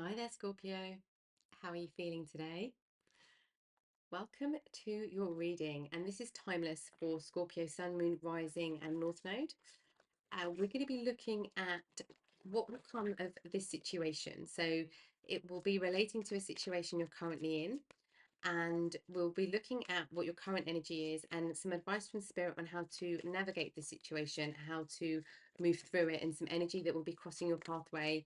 Hi there, Scorpio. How are you feeling today? Welcome to your reading, and this is timeless for Scorpio, Sun, Moon, Rising, and North Node. We're going to be looking at what will come of this situation. So it will be relating to a situation you're currently in, and we'll be looking at what your current energy is and some advice from Spirit on how to navigate this situation, how to move through it, and some energy that will be crossing your pathway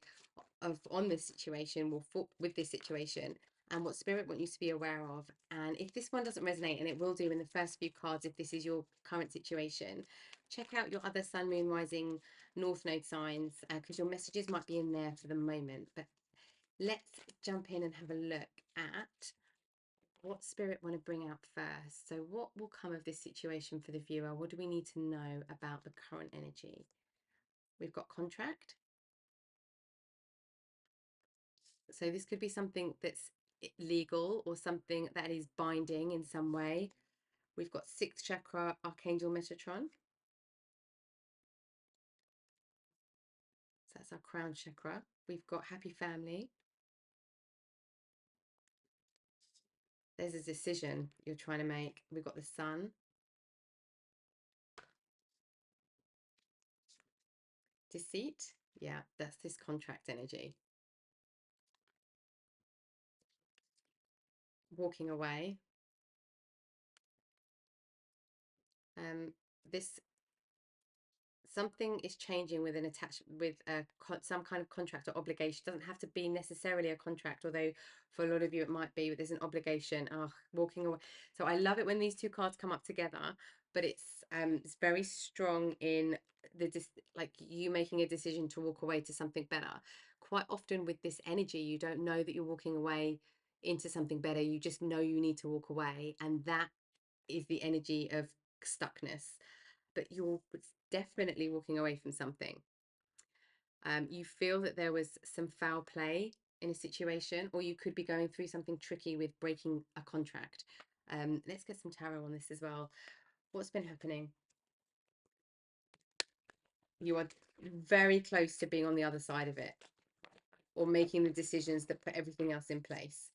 of on this situation with this situation, and what Spirit want you to be aware of. And if this one doesn't resonate, and it will do in the first few cards if this is your current situation, check out your other Sun, Moon, Rising, North Node signs, because your messages might be in there for the moment. But let's jump in and have a look at what Spirit want to bring out first. So what will come of this situation for the viewer? What do we need to know about the current energy? We've got contract. So this could be something that's legal or something that is binding in some way. We've got sixth chakra, Archangel Metatron. So that's our crown chakra. We've got happy family. There's a decision you're trying to make. We've got the sun. Deceit. Yeah, that's this contract energy. Walking away. This something is changing with an attachment, with some kind of contract or obligation. It doesn't have to be necessarily a contract, although for a lot of you it might be, but there's an obligation. Walking away. So I love it when these two cards come up together, but it's very strong in the like you making a decision to walk away to something better. Quite often with this energy, you don't know that you're walking away into something better. You just know you need to walk away, and that is the energy of stuckness. But you're definitely walking away from something. You feel that there was some foul play in a situation, or you could be going through something tricky with breaking a contract. Let's get some tarot on this as well. What's been happening? You are very close to being on the other side of it, or making the decisions that put everything else in place.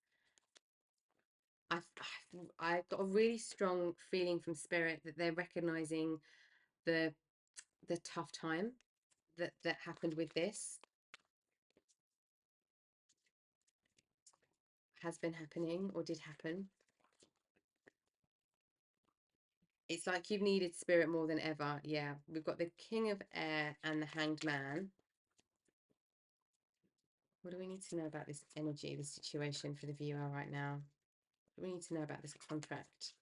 I've got a really strong feeling from Spirit that they're recognizing the tough time that happened with this, has been happening or did happen. It's like you've needed Spirit more than ever. Yeah, we've got the King of Air and the Hanged Man. What do we need to know about this energy, this situation for the viewer right now? What do we need to know about this contract?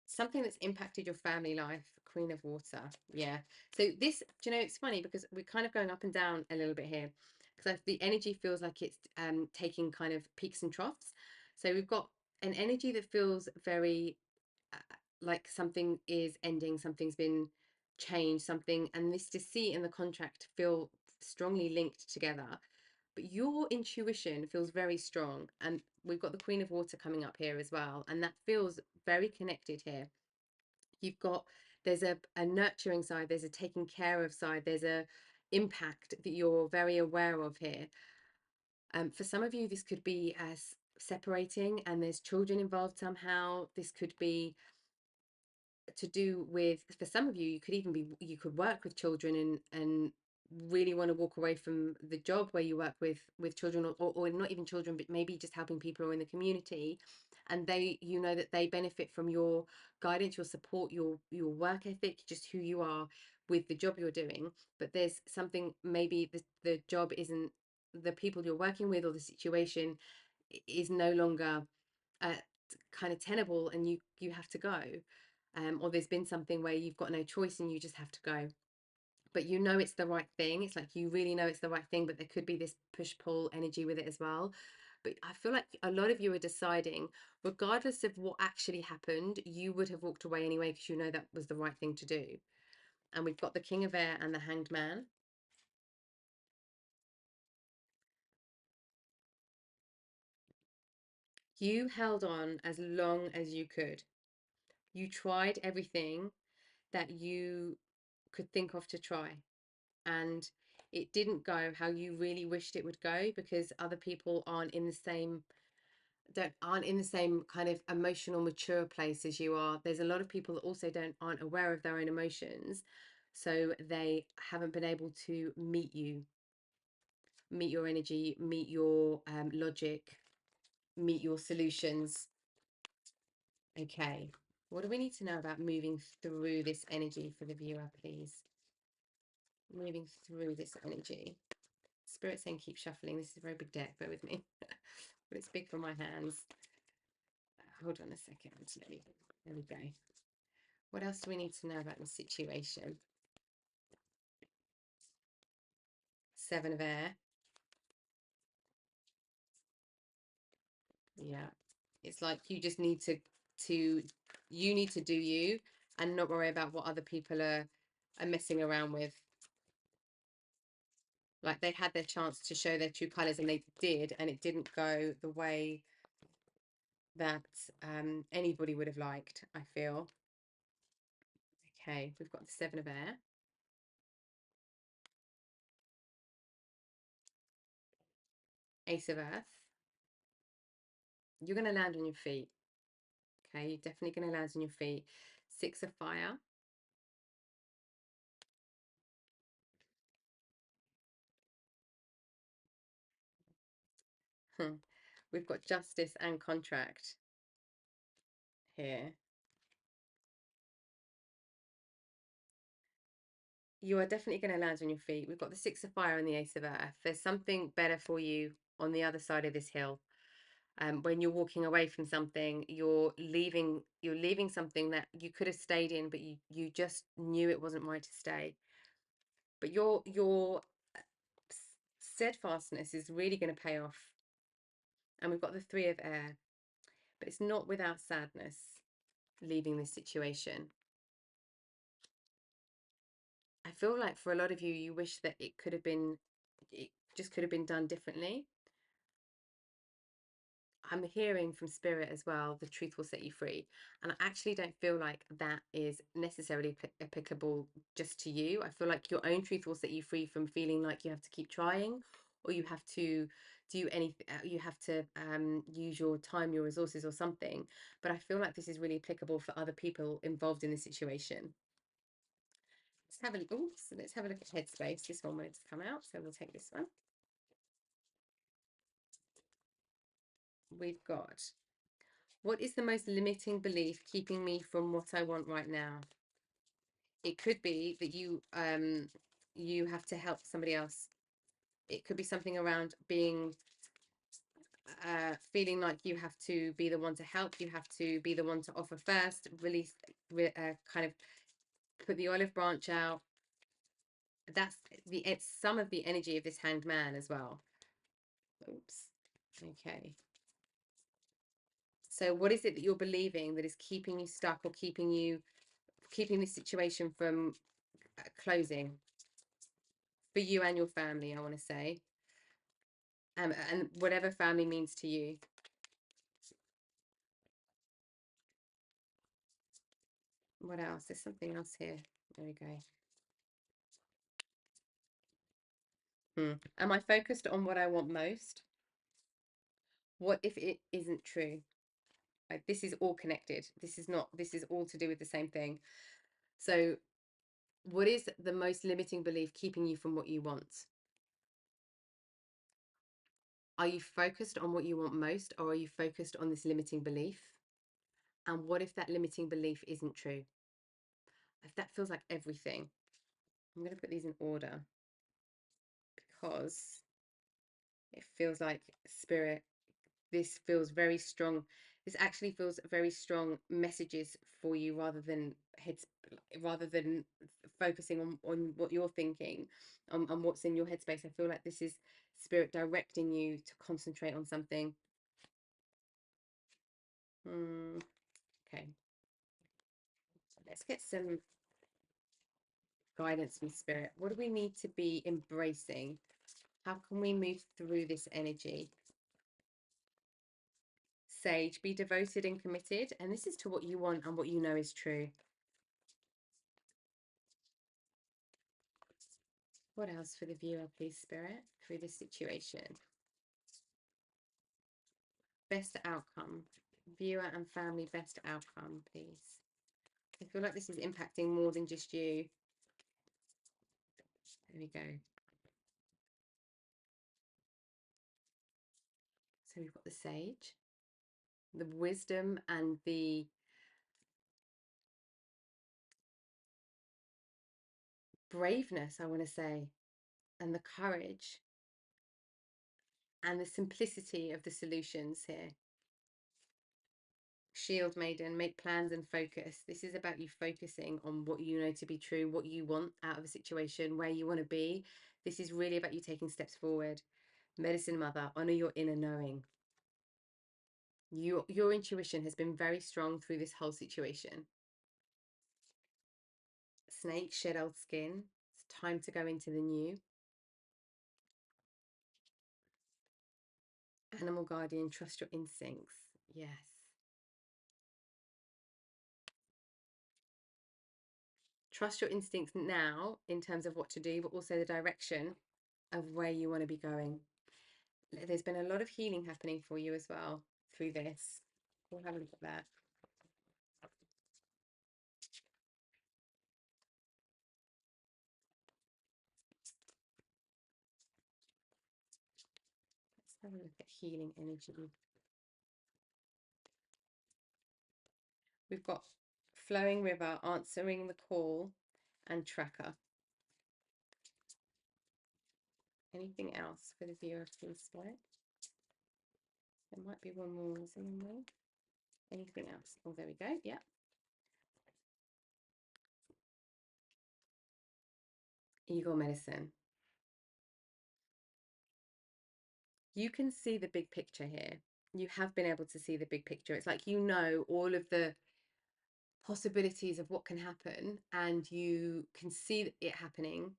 Something that's impacted your family life. Queen of Water. Yeah. So this, do you know, it's funny because we're kind of going up and down a little bit here, because the energy feels like it's taking kind of peaks and troughs. So we've got an energy that feels very like something is ending, something's been changed, something, and this deceit and the contract feel strongly linked together. But your intuition feels very strong, and we've got the Queen of Water coming up here as well, and that feels very connected here. You've got, there's a nurturing side, there's a taking care of side, there's a impact that you're very aware of here. For some of you, this could be as separating and there's children involved somehow. This could be to do with, for some of you, you could even be, you could work with children and really want to walk away from the job where you work with children, or not even children, but maybe just helping people who are in the community, and they, you know, that they benefit from your guidance, your support, your work ethic, just who you are with the job you're doing. But there's something, maybe the job isn't, the people you're working with or the situation is no longer uh, kind of tenable, and you have to go, or there's been something where you've got no choice and you just have to go, but you know it's the right thing. It's like you really know it's the right thing, but there could be this push pull energy with it as well. But I feel like a lot of you are deciding, regardless of what actually happened, you would have walked away anyway because you know that was the right thing to do. And we've got the King of Air and the Hanged Man. You held on as long as you could. You tried everything that you could think of to try. And it didn't go how you really wished it would go, because other people aren't in the same kind of emotional mature place as you are. There's a lot of people that also aren't aware of their own emotions, so they haven't been able to meet your energy, meet your logic, meet your solutions. Okay, what do we need to know about moving through this energy for the viewer, please? Moving through this energy. Spirit saying keep shuffling. This is a very big deck, bear with me. But it's big for my hands. Hold on a second. There we go. What else do we need to know about the situation? Seven of Air. Yeah. It's like you just need to you need to do you and not worry about what other people are messing around with. Like they had their chance to show their true colors and they did, and it didn't go the way that anybody would have liked, I feel. Okay, we've got the Seven of Air. Ace of Earth. You're going to land on your feet. Okay, you're definitely going to land on your feet. Six of Fire. We've got Justice and Contract here. You are definitely going to land on your feet. We've got the Six of Fire and the Ace of Earth. There's something better for you on the other side of this hill. When you're walking away from something, you're leaving something that you could have stayed in, but you just knew it wasn't right to stay. But your steadfastness is really going to pay off. And we've got the Three of Air, but it's not without sadness leaving this situation. I feel like for a lot of you, you wish that it just could have been done differently. I'm hearing from Spirit as well, the truth will set you free. And I actually don't feel like that is necessarily applicable just to you. I feel like your own truth will set you free from feeling like you have to keep trying, or you have to do anything, you have to use your time, your resources, or something. But I feel like this is really applicable for other people involved in this situation. Let's have a look at Headspace. This one wanted to come out, so we'll take this one. We've got, what is the most limiting belief keeping me from what I want right now? It could be that you have to help somebody else. It could be something around being feeling like you have to be the one to help, you have to be the one to offer first, kind of put the olive branch out. That's it's some of the energy of this Hanged Man as well. Oops. Okay. So what is it that you're believing that is keeping you stuck, or keeping this situation from closing for you and your family, I want to say, and whatever family means to you? What else? There's something else here. There we go. Am I focused on what I want most? What if it isn't true? Like, this is all connected. This is all to do with the same thing. So what is the most limiting belief keeping you from what you want? Are you focused on what you want most, or are you focused on this limiting belief? And what if that limiting belief isn't true? If that feels like everything, I'm going to put these in order because it feels like Spirit, this feels very strong. This actually feels very strong messages for you, rather than focusing on what you're thinking, and what's in your headspace. I feel like this is Spirit directing you to concentrate on something. Okay, let's get some guidance from Spirit. What do we need to be embracing? How can we move through this energy? Sage, be devoted and committed. And this is to what you want and what you know is true. What else for the viewer, please, Spirit, through this situation? Best outcome. Viewer and family best outcome, please. I feel like this is impacting more than just you. There we go. So we've got the sage, the wisdom and the braveness, I want to say, and the courage and the simplicity of the solutions here. Shield maiden, make plans and focus. This is about you focusing on what you know to be true, what you want out of a situation, where you want to be. This is really about you taking steps forward. Medicine mother, honor your inner knowing. Your intuition has been very strong through this whole situation. Snake, shed old skin. It's time to go into the new. Animal guardian, trust your instincts. Yes. Trust your instincts now in terms of what to do, but also the direction of where you want to be going. There's been a lot of healing happening for you as well through this. We'll have a look at that. Let's have a look at healing energy. We've got flowing river, answering the call, and tracker. Anything else for the viewer, please, Spirit? There might be one more, is there one more? Anything else? Oh, there we go. Yeah. Eagle medicine. You can see the big picture here. You have been able to see the big picture. It's like you know all of the possibilities of what can happen, and you can see it happening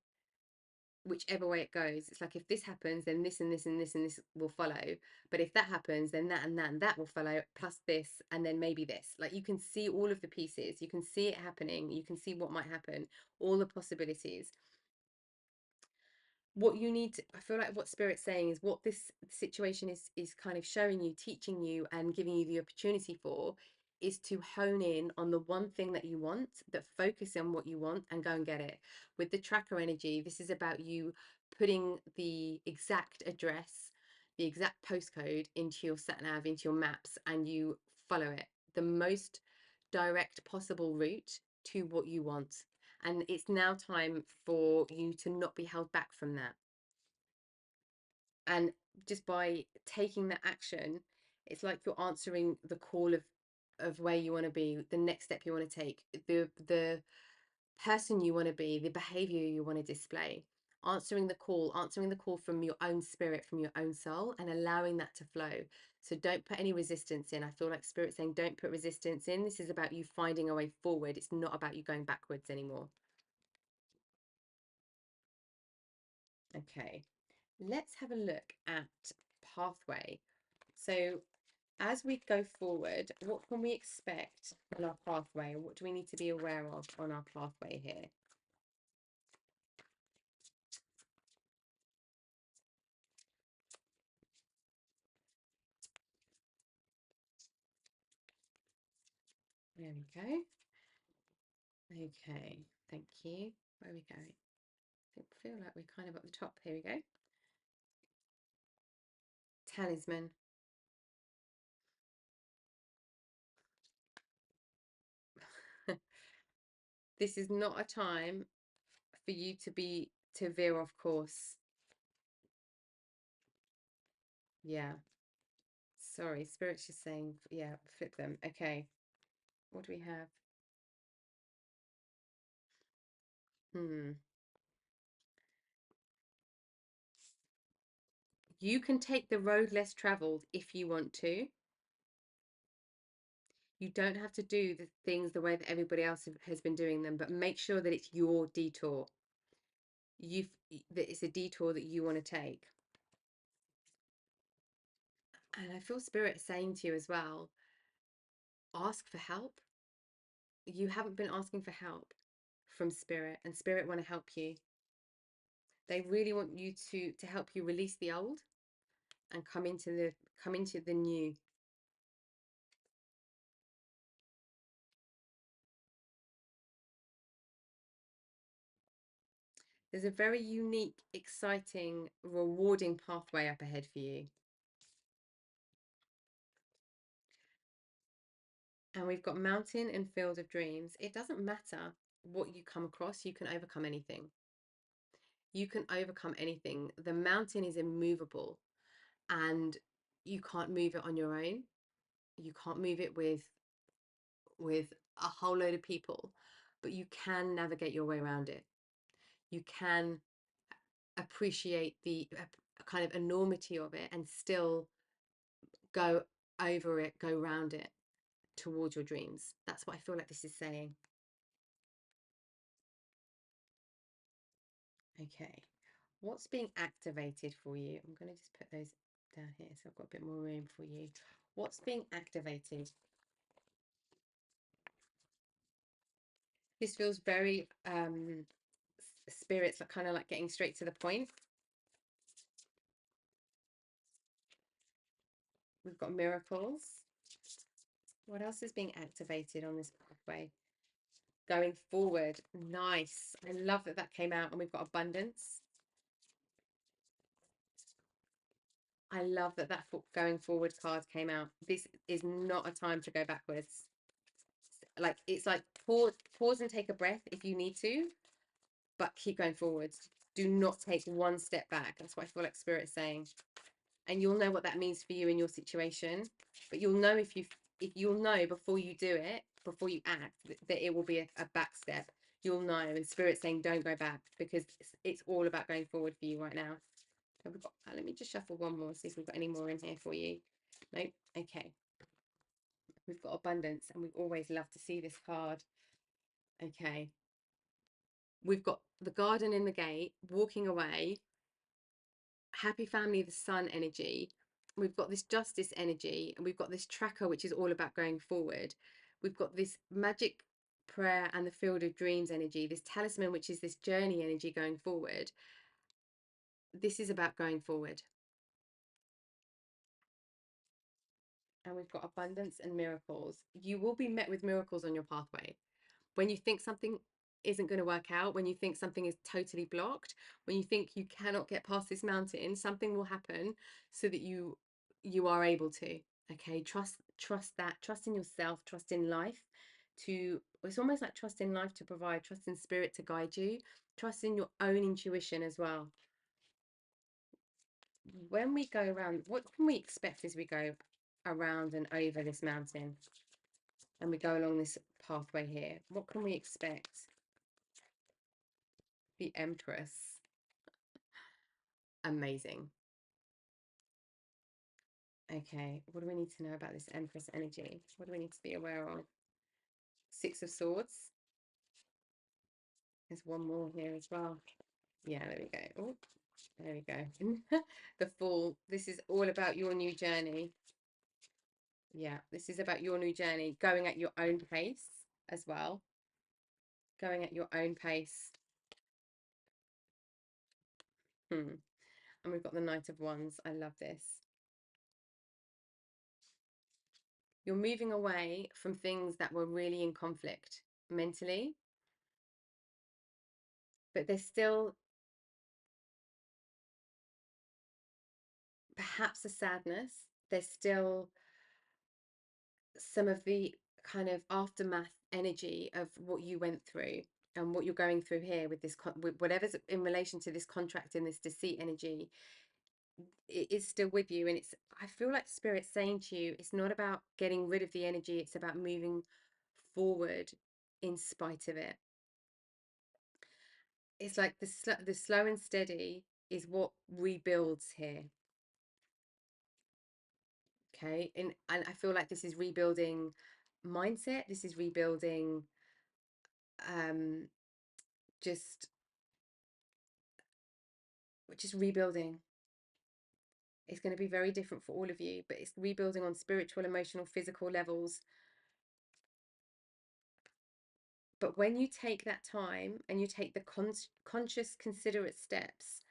whichever way it goes. It's like if this happens, then this and this and this and this will follow. But if that happens, then that and that and that will follow, plus this, and then maybe this. Like you can see all of the pieces. You can see it happening. You can see what might happen, all the possibilities. What you need to, I feel like what Spirit's saying is what this situation is kind of showing you, teaching you, and giving you the opportunity for is to hone in on the one thing that you want, that focus on what you want and go and get it. With the tracker energy, this is about you putting the exact address, the exact postcode into your sat nav, into your maps, and you follow it. The most direct possible route to what you want. And it's now time for you to not be held back from that. And just by taking that action, it's like you're answering the call of where you want to be, the next step you want to take, the person you want to be, the behavior you want to display. Answering the call from your own spirit, from your own soul, and allowing that to flow. So don't put any resistance in. I feel like Spirit saying don't put resistance in. This is about you finding a way forward. It's not about you going backwards anymore. Okay, let's have a look at pathway. So as we go forward, what can we expect on our pathway? What do we need to be aware of on our pathway here? There we go. Okay, thank you. Where are we going? I feel like we're kind of at the top. Here we go. Talisman. This is not a time for you to veer off course. Yeah. Sorry, Spirit's just saying, yeah, flip them. Okay. What do we have? You can take the road less traveled if you want to. You don't have to do the things the way that everybody else has been doing them, but make sure that it's your detour. That it's a detour that you want to take. And I feel Spirit saying to you as well, ask for help. You haven't been asking for help from Spirit, and Spirit want to help you. They really want you to help you release the old and come into the new. There's a very unique, exciting, rewarding pathway up ahead for you. And we've got mountain and field of dreams. It doesn't matter what you come across, you can overcome anything. You can overcome anything. The mountain is immovable and you can't move it on your own. You can't move it with a whole load of people, but you can navigate your way around it. You can appreciate the kind of enormity of it and still go over it, go round it towards your dreams. That's what I feel like this is saying. Okay, what's being activated for you? I'm going to just put those down here so I've got a bit more room for you. What's being activated? This feels very spirits, like kind of like getting straight to the point. We've got miracles. What else is being activated on this pathway? Going forward. Nice. I love that that came out. And we've got abundance. I love that that going forward card came out. This is not a time to go backwards. Like, it's like pause and take a breath if you need to, but keep going forwards. Do not take one step back. That's what I feel like Spirit's saying. And you'll know what that means for you in your situation. But you'll know if you'll know before you do it, before you act, that it will be a back step. You'll know. And Spirit's saying don't go back, because it's all about going forward for you right now. So we've got, let me just shuffle one more, see if we've got any more in here for you. Nope. Okay. We've got abundance, and we always love to see this card. Okay. We've got the garden in the gate, walking away, happy family, the sun energy. We've got this justice energy, and we've got this tracker, which is all about going forward. We've got this magic prayer and the field of dreams energy, this talisman, which is this journey energy going forward. This is about going forward. And we've got abundance and miracles. You will be met with miracles on your pathway. When you think something isn't going to work out, when you think something is totally blocked, when you think you cannot get past this mountain, something will happen so that you are able to. Okay, trust that, trust in yourself, trust in life. It's almost like trust in life to provide, trust in spirit to guide you, trust in your own intuition as well. When we go around, what can we expect as we go around and over this mountain and we go along this pathway here? What can we expect? The Empress. Amazing. Okay, what do we need to know about this Empress energy? What do we need to be aware of? Six of Swords. There's one more here as well. Yeah, there we go. Oh, there we go. The Fool. This is all about your new journey. Yeah, this is about your new journey, going at your own pace as well. Going at your own pace. And we've got the Knight of Wands. I love this. You're moving away from things that were really in conflict mentally, but there's still perhaps a sadness. There's still some of the kind of aftermath energy of what you went through and what you're going through here with this, with whatever's in relation to this contract and this deceit energy. It is still with you, and I feel like Spirit's saying to you, it's not about getting rid of the energy, it's about moving forward in spite of it. It's like the slow and steady is what rebuilds here. Okay, and I feel like this is rebuilding mindset, this is rebuilding just rebuilding. It's going to be very different for all of you, but it's rebuilding on spiritual, emotional, physical levels. But when you take that time and you take the conscious, considerate steps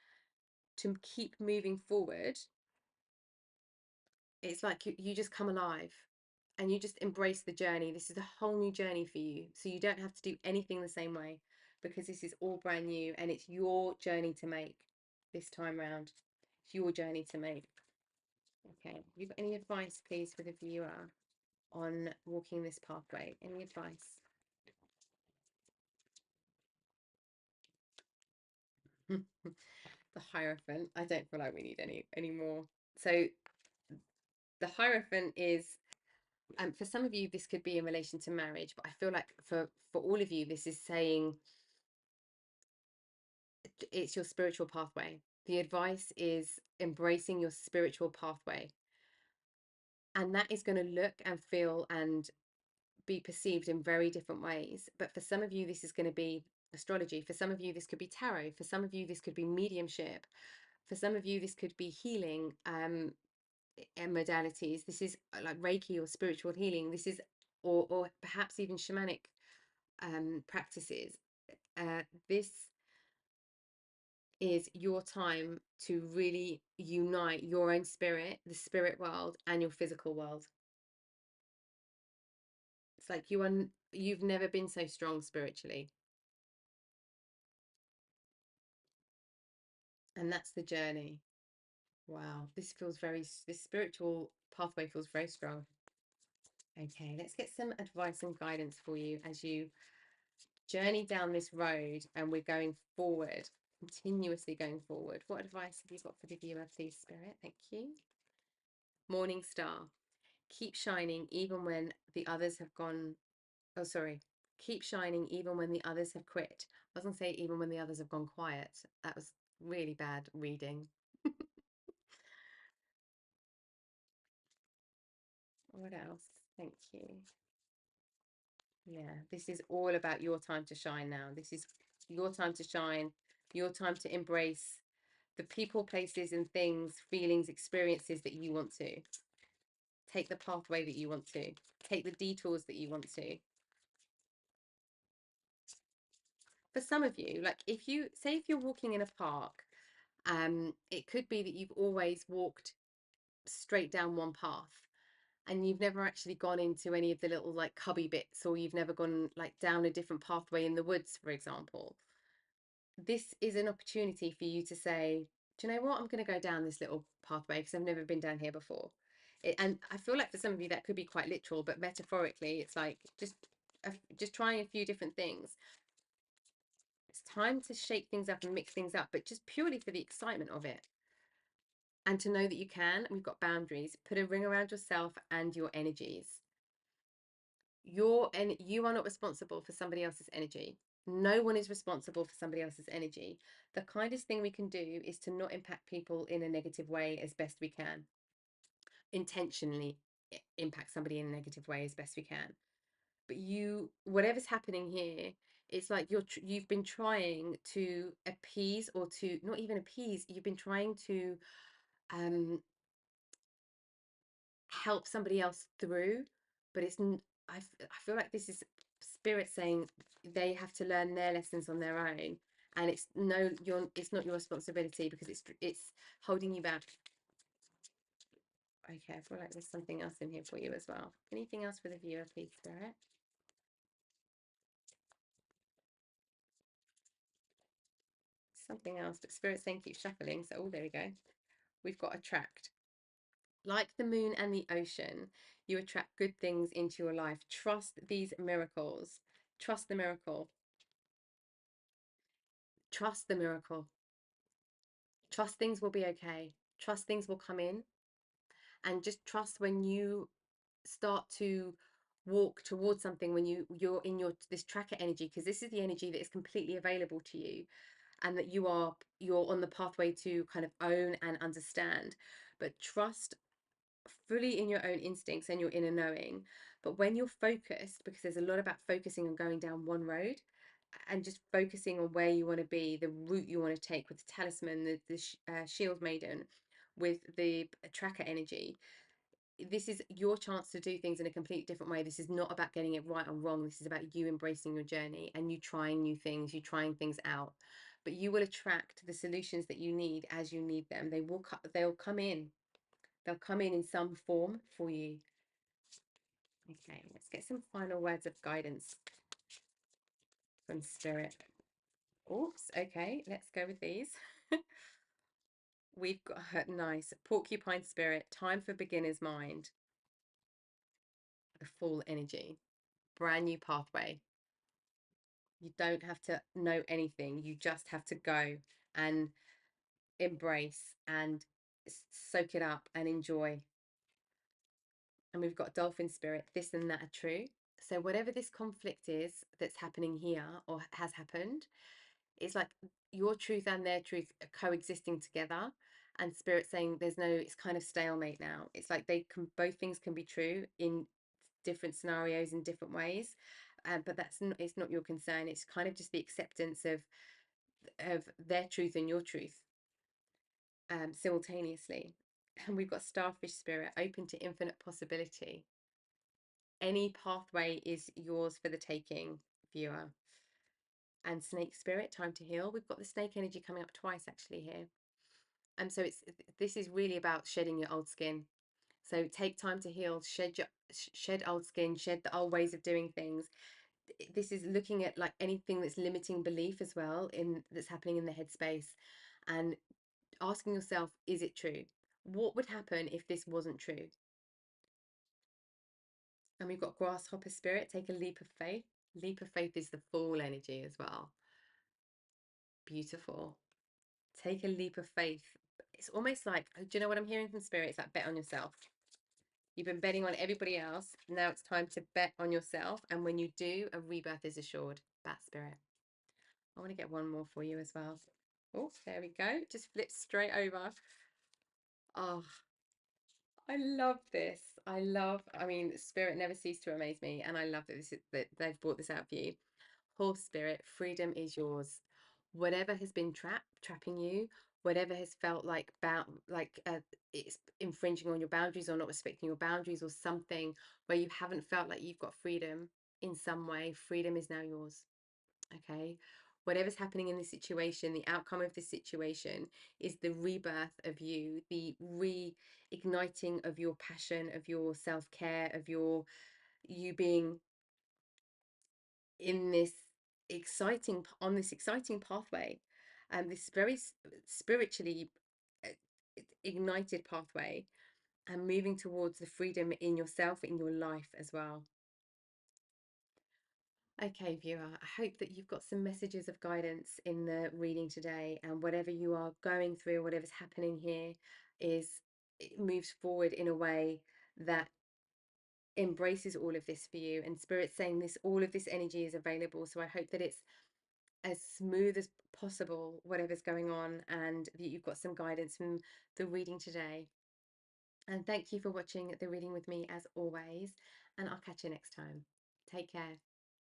to keep moving forward, it's like you just come alive and you just embrace the journey. This is a whole new journey for you. So you don't have to do anything the same way, because this is all brand new and it's your journey to make this time round. It's your journey to make. Okay. Have you got any advice, please, for the viewer on walking this pathway? Any advice? The Hierophant. I don't feel like we need any more. So the Hierophant is, for some of you this could be in relation to marriage, but I feel like for all of you this is saying it's your spiritual pathway. The advice is embracing your spiritual pathway, and that is going to look and feel and be perceived in very different ways. But for some of you this is going to be astrology, for some of you this could be tarot, for some of you this could be mediumship, for some of you this could be healing and modalities. This is like Reiki or spiritual healing. This is, or perhaps even shamanic practices. This is your time to really unite your own spirit, the spirit world, and your physical world. It's like you've never been so strong spiritually, and that's the journey. Wow, this spiritual pathway feels very strong. Okay, let's get some advice and guidance for you as you journey down this road, and we're going forward, continuously going forward. What advice have you got for the viewer, please, Spirit? Thank you. Morning star. Keep shining even when the others have gone. Oh, sorry. Keep shining even when the others have quit. I was going to say even when the others have gone quiet. That was really bad reading. What else? Thank you. Yeah, this is all about your time to shine now. This is your time to shine, your time to embrace the people, places, and things, feelings, experiences that you want to. Take the pathway that you want to. Take the detours that you want to. For some of you, like if you're walking in a park, it could be that you've always walked straight down one path and you've never actually gone into any of the little like cubby bits, or you've never gone like down a different pathway in the woods, for example. This is an opportunity for you to say, do you know what, I'm going to go down this little pathway because I've never been down here before. And I feel like for some of you that could be quite literal, but metaphorically it's like just trying a few different things. It's time to shake things up and mix things up, but just purely for the excitement of it, and to know that you can. We've got boundaries. Put a ring around yourself and your energies. You are not responsible for somebody else's energy. No one is responsible for somebody else's energy. The kindest thing we can do is to not impact people in a negative way as best we can. Intentionally impact somebody in a negative way as best we can. But whatever's happening here, it's like you've been trying to appease, or to not even appease, you've been trying to help somebody else through, but I feel like this is spirit saying they have to learn their lessons on their own, and it's not your responsibility, because it's holding you back. Okay, I feel like there's something else in here for you as well. Anything else for the viewer, please, Spirit? Something else, but Spirit's saying keep shuffling. So, oh, there we go. We've got attract. Like the moon and the ocean, you attract good things into your life. Trust these miracles. Trust the miracle. Trust the miracle. Trust things will be okay. Trust things will come in. And just trust when you start to walk towards something, when you're in this tracker energy, because this is the energy that is completely available to you, and that you're on the pathway to kind of own and understand. But trust fully in your own instincts and your inner knowing. But when you're focused, because there's a lot about focusing on going down one road and just focusing on where you want to be, the route you want to take with the talisman, the shield maiden, with the tracker energy, this is your chance to do things in a completely different way. This is not about getting it right or wrong. This is about you embracing your journey and you trying new things, you trying things out. But you will attract the solutions that you need as you need them. They'll come in. They'll come in some form for you. Okay, let's get some final words of guidance from Spirit. Oops, okay, let's go with these. We've got nice porcupine spirit, time for beginner's mind, the full energy, brand new pathway. You don't have to know anything. You just have to go and embrace and soak it up and enjoy. And we've got dolphin spirit, this and that are true. So whatever this conflict is that's happening here or has happened, it's like your truth and their truth are coexisting together, and spirit saying it's kind of stalemate now. It's like both things can be true in different scenarios in different ways, but it's not your concern. It's kind of just the acceptance of their truth and your truth simultaneously. And we've got starfish spirit, open to infinite possibility. Any pathway is yours for the taking, viewer. And snake spirit, time to heal. We've got the snake energy coming up twice actually here. And so this is really about shedding your old skin. So take time to heal, shed old skin, shed the old ways of doing things. This is looking at like anything that's limiting belief as well that's happening in the headspace, and asking yourself, is it true? What would happen if this wasn't true? And we've got grasshopper spirit, take a leap of faith. Leap of faith is the full energy as well. Beautiful. Take a leap of faith. It's almost like, do you know what I'm hearing from spirit? It's like bet on yourself. You've been betting on everybody else. Now it's time to bet on yourself. And when you do, a rebirth is assured. Bat spirit. I want to get one more for you as well. Oh, there we go. Just flip straight over. Oh, I love this. I mean, spirit never ceased to amaze me. And I love that they've brought this out for you. Horse spirit, freedom is yours. Whatever has been trapping you, whatever has felt like it's infringing on your boundaries or not respecting your boundaries, or something where you haven't felt like you've got freedom in some way, freedom is now yours. Okay, whatever's happening in this situation, the outcome of this situation is the rebirth of you, the reigniting of your passion, of your self-care, of you being in this on this exciting pathway, and this very spiritually uh, ignited pathway, and moving towards the freedom in yourself, in your life as well. Okay, viewer, I hope that you've got some messages of guidance in the reading today, and whatever you are going through, whatever's happening here, it moves forward in a way that embraces all of this for you. And spirit's saying all of this energy is available. So I hope that it's as smooth as possible, whatever's going on, and that you've got some guidance from the reading today. And thank you for watching the reading with me as always, and I'll catch you next time. Take care.